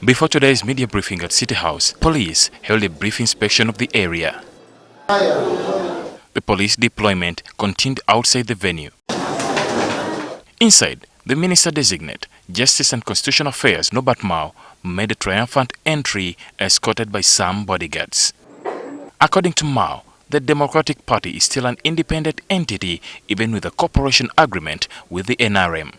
Before today's media briefing at City House, police held a brief inspection of the area. The police deployment continued outside the venue. Inside, the Minister-designate, Justice and Constitutional Affairs, Norbert Mao, made a triumphant entry escorted by some bodyguards. According to Mao, the Democratic Party is still an independent entity even with a cooperation agreement with the NRM.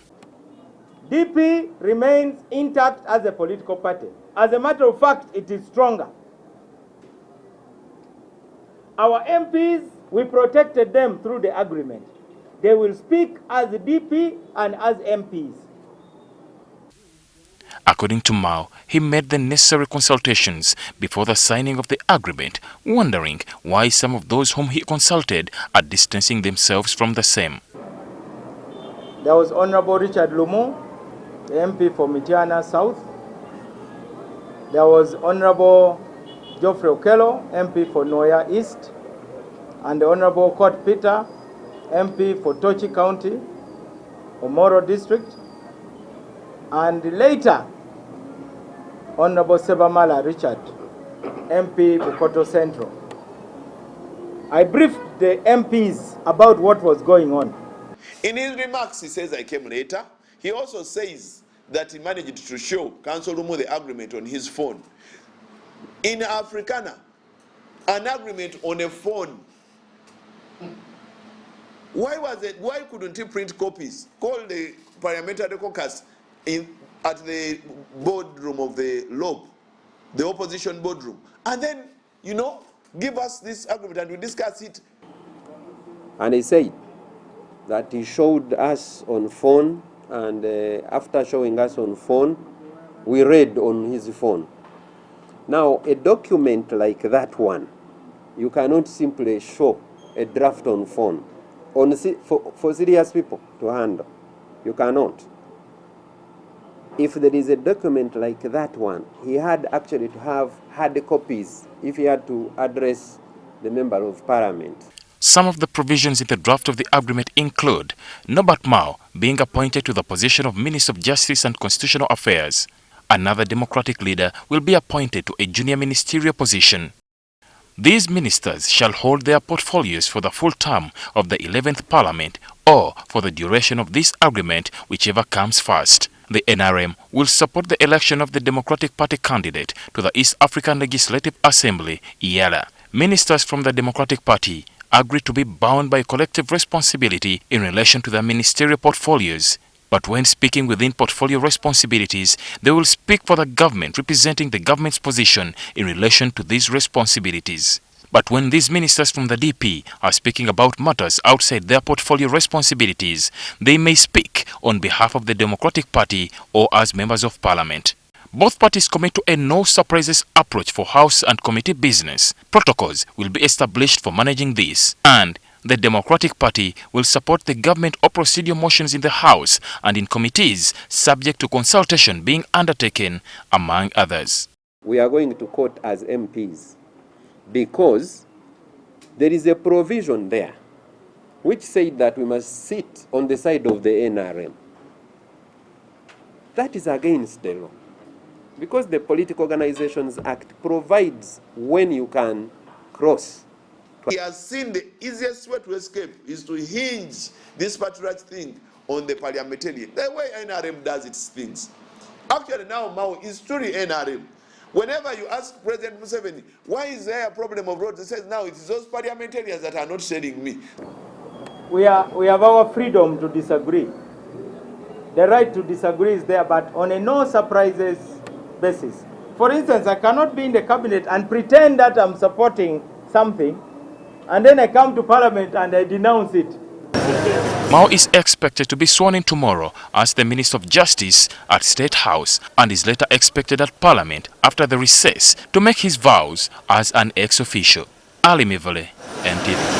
DP remains intact as a political party. As a matter of fact, it is stronger. Our MPs, we protected them through the agreement. They will speak as DP and as MPs. According to Mao, he made the necessary consultations before the signing of the agreement, wondering why some of those whom he consulted are distancing themselves from the same. There was Honorable Richard Lumu, the MP for Mityana South. There was Honorable Geoffrey Okello, MP for Noya East, and the Honorable Court Peter, MP for Tochi County, Omoro District, and later Honorable Sebamala Richard, MP Bukoto Central. I briefed the MPs about what was going on. In his remarks, he says, I came later. He also says that he managed to show Council Lumu the agreement on his phone. In Africana, an agreement on a phone. Why was it? Why couldn't he print copies? Call the parliamentary caucus at the boardroom of the LOB, the opposition boardroom, and then, give us this agreement and we discuss it. And he said that he showed us on phone, and after showing us on phone, we read on his phone. Now, a document like that one, you cannot simply show a draft on phone. For serious people to handle, you cannot. If there is a document like that one, he had actually to have hard copies if he had to address the member of parliament. Some of the provisions in the draft of the agreement include Norbert Mao being appointed to the position of Minister of Justice and Constitutional Affairs. Another Democratic leader will be appointed to a junior ministerial position. These ministers shall hold their portfolios for the full term of the 11th Parliament or for the duration of this agreement, whichever comes first. The NRM will support the election of the Democratic Party candidate to the East African Legislative Assembly, EALA. Ministers from the Democratic Party agree to be bound by collective responsibility in relation to their ministerial portfolios. But when speaking within portfolio responsibilities, they will speak for the government, representing the government's position in relation to these responsibilities. But when these ministers from the DP are speaking about matters outside their portfolio responsibilities, they may speak on behalf of the Democratic Party or as members of Parliament. Both parties commit to a no-surprises approach for House and committee business. Protocols will be established for managing this, and the Democratic Party will support the government or procedure motions in the House and in committees, subject to consultation being undertaken, among others. We are going to court as MPs because there is a provision there which said that we must sit on the side of the NRM. That is against the law, because the Political Organizations Act provides when you can cross. He has seen the easiest way to escape is to hinge this particular thing on the parliamentarian. The way NRM does its things. Actually, now Mao is truly NRM. Whenever you ask President Museveni, why is there a problem of roads? He says, now it is those parliamentarians that are not sharing me. We have our freedom to disagree. The right to disagree is there, but on a no surprises basis. For instance, I cannot be in the cabinet and pretend that I'm supporting something, and then I come to Parliament and I denounce it. Mao is expected to be sworn in tomorrow as the Minister of Justice at State House and is later expected at Parliament after the recess to make his vows as an ex-officio. Ali Mivale, NTV.